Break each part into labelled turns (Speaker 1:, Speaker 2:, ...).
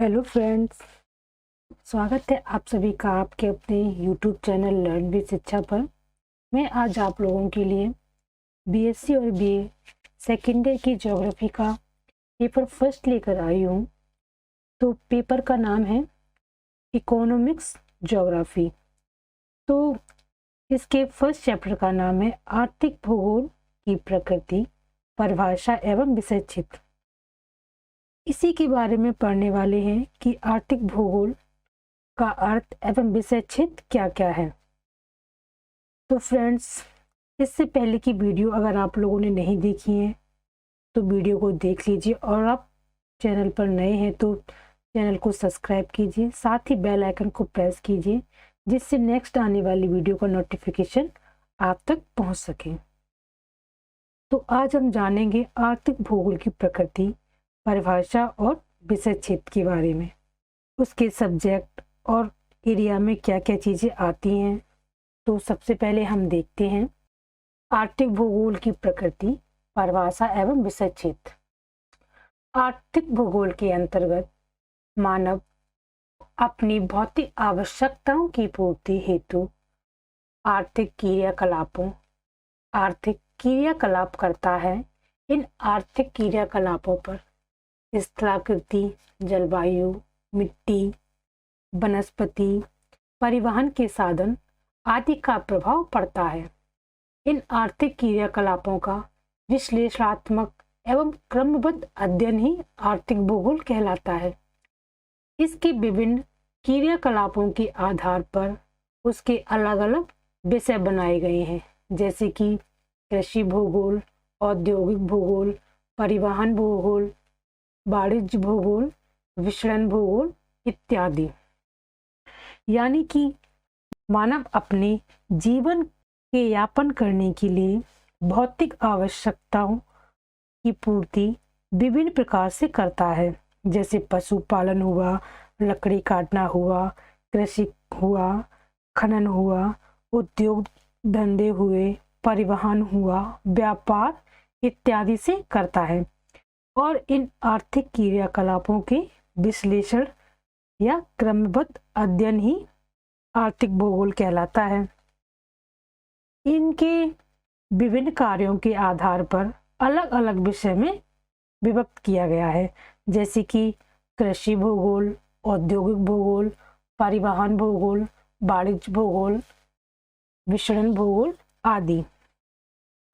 Speaker 1: Hello friends, स्वागत है आप सभी का आपके अपने यूट्यूब चैनल लर्न विद शिक्षा पर। मैं आज आप लोगों के लिए बीएससी और बीए सेकेंड ईयर की ज्योग्राफी का पेपर फर्स्ट लेकर आई हूँ। तो पेपर का नाम है इकोनॉमिक्स ज्योग्राफी। तो इसके फर्स्ट चैप्टर का नाम है आर्थिक भूगोल की प्रकृति, परिभाषा एवं विषय क्षेत्र। इसी के बारे में पढ़ने वाले हैं कि आर्थिक भूगोल का अर्थ एवं विषय क्षेत्र क्या क्या है। तो फ्रेंड्स, इससे पहले की वीडियो अगर आप लोगों ने नहीं देखी है तो वीडियो को देख लीजिए, और आप चैनल पर नए हैं तो चैनल को सब्सक्राइब कीजिए, साथ ही बेल आइकन को प्रेस कीजिए जिससे नेक्स्ट आने वाली वीडियो का नोटिफिकेशन आप तक पहुंच सके। तो आज हम जानेंगे आर्थिक भूगोल की प्रकृति, परिभाषा और विषय क्षेत्र के बारे में, उसके सब्जेक्ट और एरिया में क्या क्या चीज़ें आती हैं। तो सबसे पहले हम देखते हैं आर्थिक भूगोल की प्रकृति, परिभाषा एवं विषय क्षेत्र। आर्थिक भूगोल के अंतर्गत मानव अपनी भौतिक आवश्यकताओं की पूर्ति हेतु आर्थिक क्रियाकलाप करता है। इन आर्थिक क्रियाकलापों पर स्थलाकृति, जलवायु, मिट्टी, वनस्पति, परिवहन के साधन आदि का प्रभाव पड़ता है। इन आर्थिक क्रियाकलापों का विश्लेषणात्मक एवं क्रमबद्ध अध्ययन ही आर्थिक भूगोल कहलाता है। इसके विभिन्न क्रियाकलापों के आधार पर उसके अलग अलग विषय बनाए गए हैं, जैसे कि कृषि भूगोल, औद्योगिक भूगोल, परिवहन भूगोल, वाणिज्य भूगोल, विचरण भूगोल इत्यादि। यानी कि मानव अपने जीवन के यापन करने के लिए भौतिक आवश्यकताओं की पूर्ति विभिन्न प्रकार से करता है, जैसे पशुपालन हुआ, लकड़ी काटना हुआ, कृषि हुआ, खनन हुआ, उद्योग धंधे हुए, परिवहन हुआ, व्यापार इत्यादि से करता है। और इन आर्थिक क्रियाकलापों के विश्लेषण या क्रमबद्ध अध्ययन ही आर्थिक भूगोल कहलाता है। इनके विभिन्न कार्यों के आधार पर अलग अलग विषय में विभक्त किया गया है, जैसे कि कृषि भूगोल, औद्योगिक भूगोल, परिवहन भूगोल, वाणिज्य भूगोल, विचरण भूगोल आदि।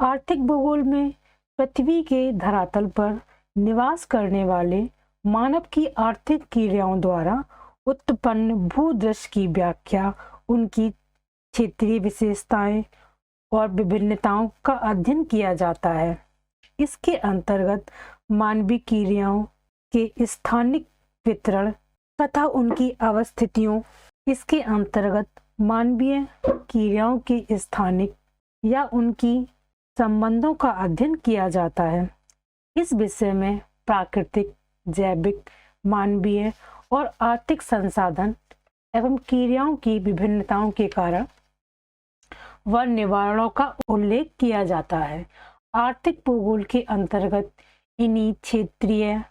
Speaker 1: आर्थिक भूगोल में पृथ्वी के धरातल पर निवास करने वाले मानव की आर्थिक क्रियाओं द्वारा उत्पन्न भूदृश्य की व्याख्या, उनकी क्षेत्रीय विशेषताएं और विभिन्नताओं का अध्ययन किया जाता है। इसके अंतर्गत मानवीय क्रियाओं के स्थानिक वितरण तथा उनकी अवस्थितियों इसके अंतर्गत मानवीय क्रियाओं के स्थानिक या उनकी संबंधों का अध्ययन किया जाता है। इस विषय में प्राकृतिक, जैविक, मानवीय और आर्थिक संसाधन एवं क्रियाओं की विभिन्नताओं के कारण व निवारणों का उल्लेख किया जाता है। आर्थिक भूगोल के अंतर्गत इन्हीं क्षेत्रीय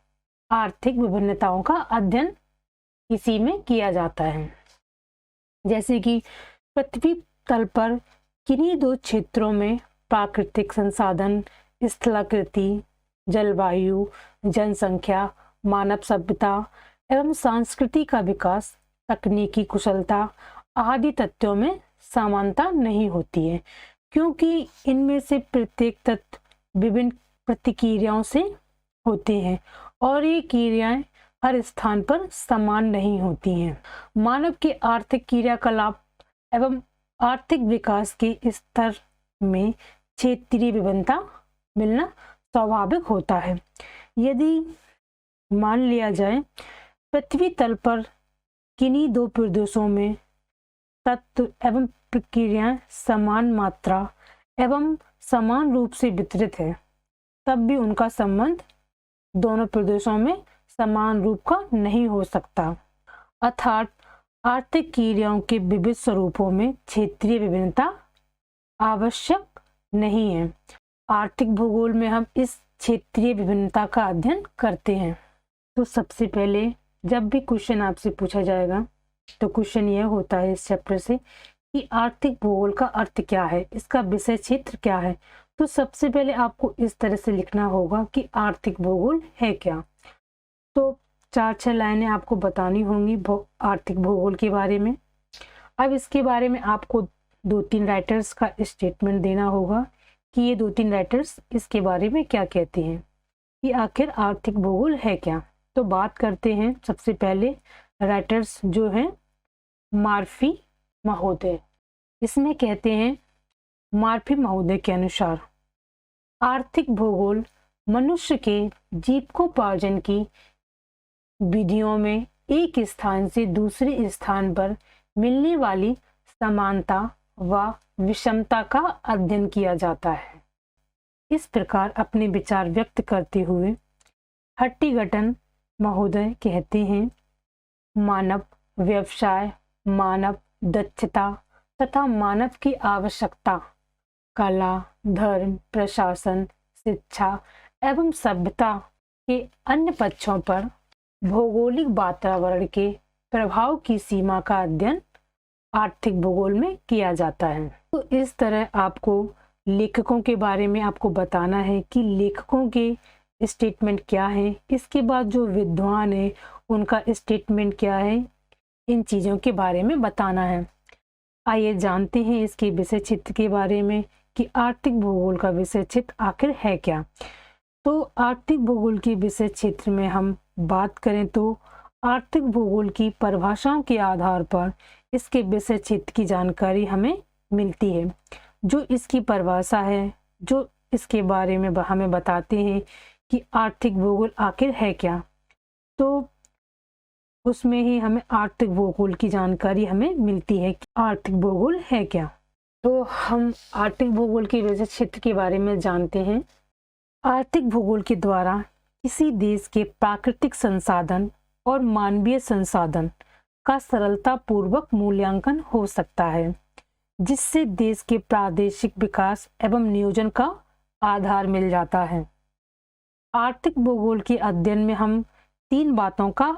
Speaker 1: आर्थिक विभिन्नताओं का अध्ययन इसी में किया जाता है। जैसे कि पृथ्वी तल पर किन्हीं दो क्षेत्रों में प्राकृतिक संसाधन, स्थलाकृति, जलवायु, जनसंख्या, मानव सभ्यता एवं संस्कृति का विकास, तकनीकी कुशलता आदि तथ्यों में समानता नहीं होती है, क्योंकि इनमें से प्रत्येक तत्व विभिन्न प्रतिक्रियाओं से होते हैं और ये क्रियाएं हर स्थान पर समान नहीं होती हैं। मानव के आर्थिक क्रियाकलाप एवं आर्थिक विकास के स्तर में क्षेत्रीय विभिन्नता मिलना स्वाभाविक होता है। यदि मान लिया जाए पृथ्वी तल पर किन्हीं दो प्रदेशों में तत्व एवं प्रक्रियाएं समान मात्रा एवं समान रूप से वितरित है, तब भी उनका संबंध दोनों प्रदेशों में समान रूप का नहीं हो सकता। अर्थात आर्थिक क्रियाओं के विविध स्वरूपों में क्षेत्रीय विभिन्नता आवश्यक नहीं है। आर्थिक भूगोल में हम इस क्षेत्रीय विभिन्नता का अध्ययन करते हैं। तो सबसे पहले जब भी क्वेश्चन आपसे पूछा जाएगा तो क्वेश्चन यह होता है इस चैप्टर से कि आर्थिक भूगोल का अर्थ क्या है, इसका विषय क्षेत्र क्या है। तो सबसे पहले आपको इस तरह से लिखना होगा कि आर्थिक भूगोल है क्या। तो 4-6 लाइनें आपको बतानी होंगी आर्थिक भूगोल के बारे में। अब इसके बारे में आपको 2-3 राइटर्स का स्टेटमेंट देना होगा कि ये 2-3 राइटर्स इसके बारे में क्या कहते हैं कि आखिर आर्थिक भूगोल है क्या। तो बात करते हैं सबसे पहले राइटर्स जो हैं मार्फी महोदय। इसमें कहते हैं मार्फी महोदय के अनुसार आर्थिक भूगोल मनुष्य के जीविकोपार्जन की विधियों में एक स्थान से दूसरे स्थान पर मिलने वाली समानता व विषमता का अध्ययन किया जाता है। इस प्रकार अपने विचार व्यक्त करते हुए हट्टीगटन महोदय कहते हैं मानव व्यवसाय, मानव दक्षता तथा मानव की आवश्यकता कला, धर्म, प्रशासन, शिक्षा एवं सभ्यता के अन्य पक्षों पर भौगोलिक वातावरण के प्रभाव की सीमा का अध्ययन आर्थिक भूगोल में किया जाता है। तो इस तरह आपको लेखकों के बारे में आपको बताना है कि लेखकों के स्टेटमेंट क्या है, इसके बाद जो विद्वान है उनका स्टेटमेंट क्या है, इन चीज़ों के बारे में बताना है। आइए जानते हैं इसके विषय क्षेत्र के बारे में कि आर्थिक भूगोल का विषय क्षेत्र आखिर है क्या। तो आर्थिक भूगोल के विषय क्षेत्र में हम बात करें तो आर्थिक भूगोल की परिभाषाओं के आधार पर इसके विषय क्षेत्र की जानकारी हमें मिलती है। जो इसकी परिभाषा है, जो इसके बारे में हमें बताते हैं कि आर्थिक भूगोल आखिर है क्या, तो उसमें ही हमें आर्थिक भूगोल की जानकारी हमें मिलती है कि आर्थिक भूगोल है क्या। तो हम आर्थिक भूगोल के विषय क्षेत्र के बारे में जानते हैं। आर्थिक भूगोल के द्वारा किसी देश के प्राकृतिक संसाधन और मानवीय संसाधन का सरलता पूर्वक मूल्यांकन हो सकता है, जिससे देश के प्रादेशिक विकास एवं नियोजन का आधार मिल जाता है। आर्थिक भूगोल के अध्ययन में हम 3 बातों का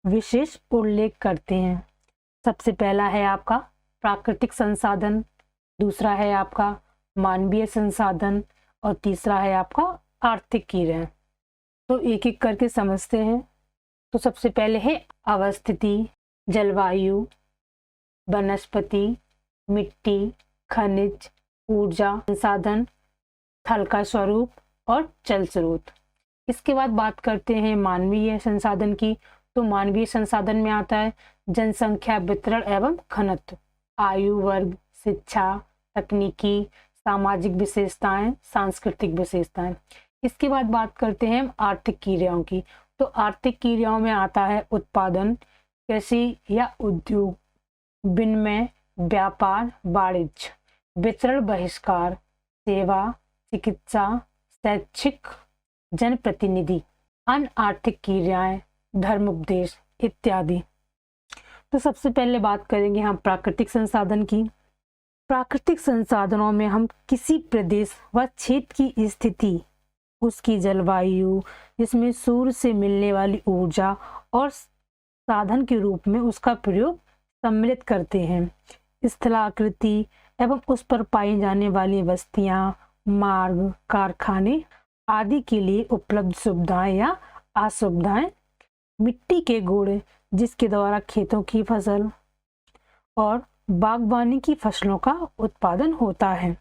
Speaker 1: विशेष उल्लेख करते हैं। सबसे पहला है आपका प्राकृतिक संसाधन, दूसरा है आपका मानवीय संसाधन और तीसरा है आपका आर्थिक क्रिया। तो एक एक करके समझते हैं। तो सबसे पहले है अवस्थिति, जलवायु, वनस्पति, मिट्टी, खनिज, ऊर्जा संसाधन, थल का स्वरूप और जल स्रोत। इसके बाद बात करते हैं मानवीय संसाधन की। तो मानवीय संसाधन में आता है जनसंख्या, वितरण एवं घनत्व, आयु वर्ग, शिक्षा, तकनीकी, सामाजिक विशेषताएं, सांस्कृतिक विशेषताएं। इसके बाद बात करते हैं आर्थिक क्रियाओं की। तो आर्थिक क्रियाओं में आता है उत्पादन, कृषि या उद्योग, विनिमय, व्यापार, वाणिज्य, वितरण, बहिष्कार, सेवा, चिकित्सा, शैक्षिक, जनप्रतिनिधि, अन्य आर्थिक क्रियाएं, धर्म उपदेश इत्यादि। तो सबसे पहले बात करेंगे हम प्राकृतिक संसाधन की। प्राकृतिक संसाधनों में हम किसी प्रदेश व क्षेत्र की स्थिति, उसकी जलवायु, जिसमें सूर्य से मिलने वाली ऊर्जा और साधन के रूप में उसका प्रयोग सम्मिलित करते हैं। स्थलाकृति एवं उस पर पाई जाने वाली बस्तियां, मार्ग, कारखाने आदि के लिए उपलब्ध सुविधाएं या असुविधाएं, मिट्टी के गुण जिसके द्वारा खेतों की फसल और बागवानी की फसलों का उत्पादन होता है,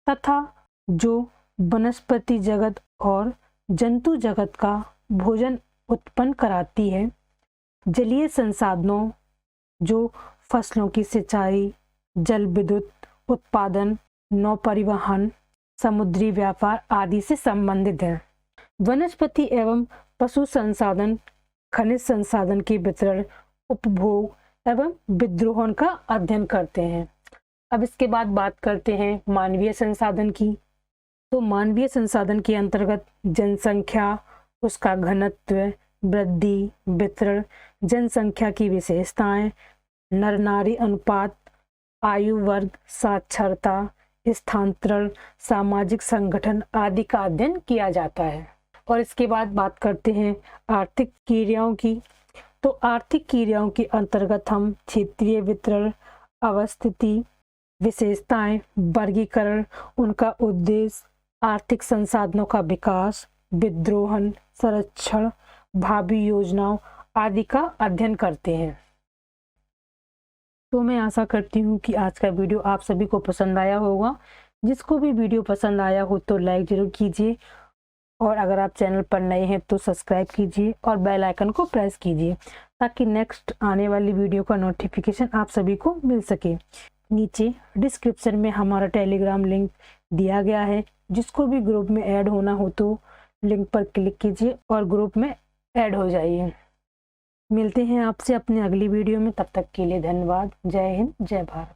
Speaker 1: तथा जो वनस्पति जगत और जंतु जगत का भोजन उत्पन्न कराती है। जलीय संसाधनों जो फसलों की सिंचाई, जल विद्युत उत्पादन, नौ परिवहन, समुद्री व्यापार आदि से संबंधित है। वनस्पति एवं पशु संसाधन खनिज संसाधन के वितरण, उपभोग एवं विद्रोहन का अध्ययन करते हैं। अब इसके बाद बात करते हैं मानवीय संसाधन की। तो मानवीय संसाधन के अंतर्गत जनसंख्या, उसका घनत्व, वृद्धि, वितरण, जनसंख्या की विशेषताएं, नर नारी अनुपात, आयु वर्ग, साक्षरता, स्थानांतरण, सामाजिक संगठन आदि का अध्ययन किया जाता है। और इसके बाद बात करते हैं आर्थिक क्रियाओं की। तो आर्थिक क्रियाओं के अंतर्गत हम क्षेत्रीय वितरण, अवस्थिति, विशेषताएं, वर्गीकरण, उनका उद्देश्य, आर्थिक संसाधनों का विकास, विद्रोहन, संरक्षण, भावी योजनाओं आदि का अध्ययन करते हैं। तो मैं आशा करती हूँ कि आज का वीडियो आप सभी को पसंद आया होगा। जिसको भी वीडियो पसंद आया हो तो लाइक जरूर कीजिए, और अगर आप चैनल पर नए हैं तो सब्सक्राइब कीजिए और बेल आइकन को प्रेस कीजिए, ताकि नेक्स्ट आने वाली वीडियो का नोटिफिकेशन आप सभी को मिल सके। नीचे डिस्क्रिप्शन में हमारा टेलीग्राम लिंक दिया गया है, जिसको भी ग्रुप में ऐड होना हो तो लिंक पर क्लिक कीजिए और ग्रुप में ऐड हो जाइए। मिलते हैं आपसे अपने अगली वीडियो में, तब तक के लिए धन्यवाद। जय हिंद, जय भारत।